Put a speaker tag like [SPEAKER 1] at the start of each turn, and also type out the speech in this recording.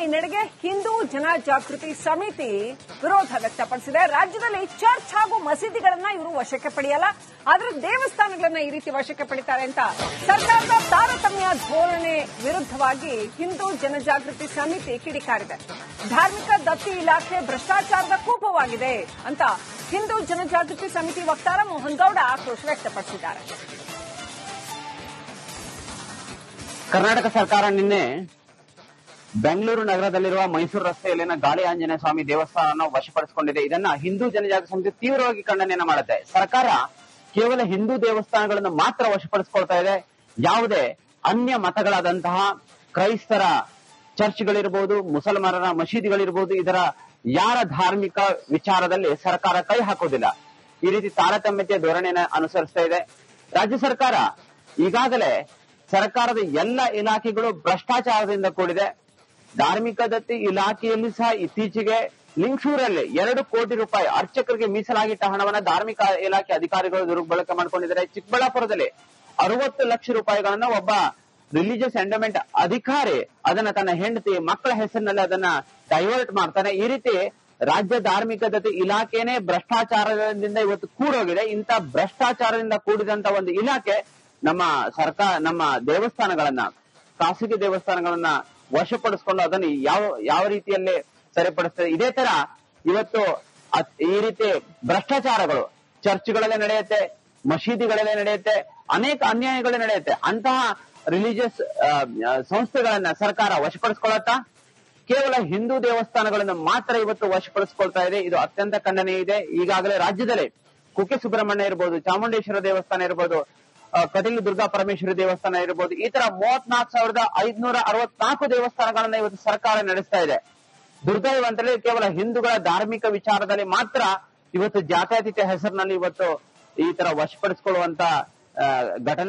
[SPEAKER 1] ಹಿನ್ನಡೆಗೆ ಹಿಂದೂ ಜನಜಾಗೃತಿ ಸಮಿತಿ ವಿರೋಧ ವ್ಯಕ್ತಪಡಿಸಿದೆ. ರಾಜ್ಯದಲ್ಲಿ ಚರ್ಚ್ ಹಾಗೂ ಮಸೀದಿಗಳನ್ನ ಇವರು ವಶಕ್ಕೆ ಪಡೆಯಲ್ಲ, ಆದ್ರೆ ದೇವಸ್ಥಾನಗಳನ್ನ ಈ ರೀತಿ ವಶಕ್ಕೆ ಪಡಿತಾರೆ ಅಂತ ಸರ್ಕಾರದ ತಾರತಮ್ಯ ಧೋರಣೆ ವಿರುದ್ಧವಾಗಿ ಹಿಂದೂ ಜನಜಾಗೃತಿ ಸಮಿತಿ ಕಿಡಿಕಾರಿದೆ. ಧಾರ್ಮಿಕ ದತ್ತಿ ಇಲಾಖೆ ಭ್ರಷ್ಟಾಚಾರದ ಕೂಪವಾಗಿದೆ ಅಂತ ಹಿಂದೂ ಜನಜಾಗೃತಿ ಸಮಿತಿ ವಕ್ತಾರ ಮೋಹನ್ ಗೌಡ ಆಕ್ರೋಶ ವ್ಯಕ್ತಪಡಿಸಿದ್ದಾರೆ.
[SPEAKER 2] ಕರ್ನಾಟಕ ಸರ್ಕಾರ ನಿನ್ನೆ ಬೆಂಗಳೂರು ನಗರದಲ್ಲಿರುವ ಮೈಸೂರು ರಸ್ತೆಯಲ್ಲಿನ ಗಾಳಿ ಆಂಜನೇಯ ಸ್ವಾಮಿ ದೇವಸ್ಥಾನವನ್ನು ವಶಪಡಿಸಿಕೊಂಡಿದೆ. ಇದನ್ನ ಹಿಂದೂ ಜನಜಾಗೃತಿ ಸಮಿತಿ ತೀವ್ರವಾಗಿ ಖಂಡನೆಯನ್ನ ಮಾಡುತ್ತೆ. ಸರ್ಕಾರ ಕೇವಲ ಹಿಂದೂ ದೇವಸ್ಥಾನಗಳನ್ನು ಮಾತ್ರ ವಶಪಡಿಸಿಕೊಳ್ತಾ ಇದೆ. ಯಾವುದೇ ಅನ್ಯ ಮತಗಳಾದಂತಹ ಕ್ರೈಸ್ತರ ಚರ್ಚ್ಗಳಿರ್ಬೋದು, ಮುಸಲ್ಮಾನರ ಮಸೀದಿಗಳಿರ್ಬೋದು, ಇದರ ಯಾರ ಧಾರ್ಮಿಕ ವಿಚಾರದಲ್ಲಿ ಸರ್ಕಾರ ಕೈ ಹಾಕೋದಿಲ್ಲ. ಈ ರೀತಿ ತಾರತಮ್ಯತೆ ಧೋರಣೆಯನ್ನು ಅನುಸರಿಸ್ತಾ ಇದೆ. ರಾಜ್ಯ ಸರ್ಕಾರ ಈಗಾಗಲೇ ಸರ್ಕಾರದ ಎಲ್ಲ ಇಲಾಖೆಗಳು ಭ್ರಷ್ಟಾಚಾರದಿಂದ ಕೂಡಿದೆ. ಧಾರ್ಮಿಕ ದತ್ತಿ ಇಲಾಖೆಯಲ್ಲಿ ಸಹ ಇತ್ತೀಚೆಗೆ ಲಿಂಗಸೂರಲ್ಲಿ 2 ಕೋಟಿ ರೂಪಾಯಿ ಅರ್ಚಕರಿಗೆ ಮೀಸಲಾಗಿಟ್ಟ ಹಣವನ್ನ ಧಾರ್ಮಿಕ ಇಲಾಖೆ ಅಧಿಕಾರಿಗಳು ದುರ್ಬಳಕೆ ಮಾಡಿಕೊಂಡಿದ್ದಾರೆ. ಚಿಕ್ಕಬಳ್ಳಾಪುರದಲ್ಲಿ 60 ಲಕ್ಷ ರೂಪಾಯಿಗಳನ್ನ ಒಬ್ಬ ರಿಲಿಜಿಯಸ್ ಎಂಡೋಮೆಂಟ್ ಅಧಿಕಾರಿ ಅದನ್ನ ತನ್ನ ಹೆಂಡತಿ ಮಕ್ಕಳ ಹೆಸರಿನಲ್ಲಿ ಅದನ್ನ ಡೈವರ್ಟ್ ಮಾಡ್ತಾನೆ. ಈ ರೀತಿ ರಾಜ್ಯ ಧಾರ್ಮಿಕ ದತ್ತಿ ಇಲಾಖೆನೇ ಭ್ರಷ್ಟಾಚಾರದಿಂದ ಇವತ್ತು ಕೂಡೋಗಿದೆ. ಇಂಥ ಭ್ರಷ್ಟಾಚಾರದಿಂದ ಕೂಡಿದಂತ ಒಂದು ಇಲಾಖೆ ನಮ್ಮ ದೇವಸ್ಥಾನಗಳನ್ನ, ಖಾಸಗಿ ದೇವಸ್ಥಾನಗಳನ್ನ ವಶಪಡಿಸಿಕೊಂಡು ಅದನ್ನು ಯಾವ ರೀತಿಯಲ್ಲಿ ಸರಿಪಡಿಸ್ತದೆ. ಇದೇ ತರ ಇವತ್ತು ಈ ರೀತಿ ಭ್ರಷ್ಟಾಚಾರಗಳು ಚರ್ಚ್ಗಳಲ್ಲೇ ನಡೆಯುತ್ತೆ, ಮಸೀದಿಗಳಲ್ಲೇ ನಡೆಯುತ್ತೆ, ಅನೇಕ ಅನ್ಯಾಯಗಳೇ ನಡೆಯುತ್ತೆ. ಅಂತಹ ರಿಲಿಜಿಯಸ್ ಸಂಸ್ಥೆಗಳನ್ನ ಸರ್ಕಾರ ವಶಪಡಿಸಿಕೊಳ್ಳುತ್ತಾ ಕೇವಲ ಹಿಂದೂ ದೇವಸ್ಥಾನಗಳನ್ನು ಮಾತ್ರ ಇವತ್ತು ವಶಪಡಿಸಿಕೊಳ್ತಾ ಇದೆ. ಇದು ಅತ್ಯಂತ ಖಂಡನೀಯ ಇದೆ. ಈಗಾಗಲೇ ರಾಜ್ಯದಲ್ಲಿ ಕುಕ್ಕೆ ಸುಬ್ರಹ್ಮಣ್ಯ ಇರಬಹುದು, ಚಾಮುಂಡೇಶ್ವರ ದೇವಸ್ಥಾನ ಇರಬಹುದು, ಕಟೀಲು ದುರ್ಗಾ ಪರಮೇಶ್ವರಿ ದೇವಸ್ಥಾನ ಇರಬಹುದು, ಈ ತರ 34,564 ದೇವಸ್ಥಾನಗಳನ್ನ ಇವತ್ತು ಸರ್ಕಾರ ನಡೆಸ್ತಾ ಇದೆ. ದುರ್ದೈವಂತರಲ್ಲಿ ಕೇವಲ ಹಿಂದೂಗಳ ಧಾರ್ಮಿಕ ವಿಚಾರದಲ್ಲಿ ಮಾತ್ರ ಇವತ್ತು ಜಾತ್ಯತೀತ ಹೆಸರಿನಲ್ಲಿ ಇವತ್ತು ಈ ತರ ವಶಪಡಿಸಿಕೊಳ್ಳುವಂತ ಘಟನೆ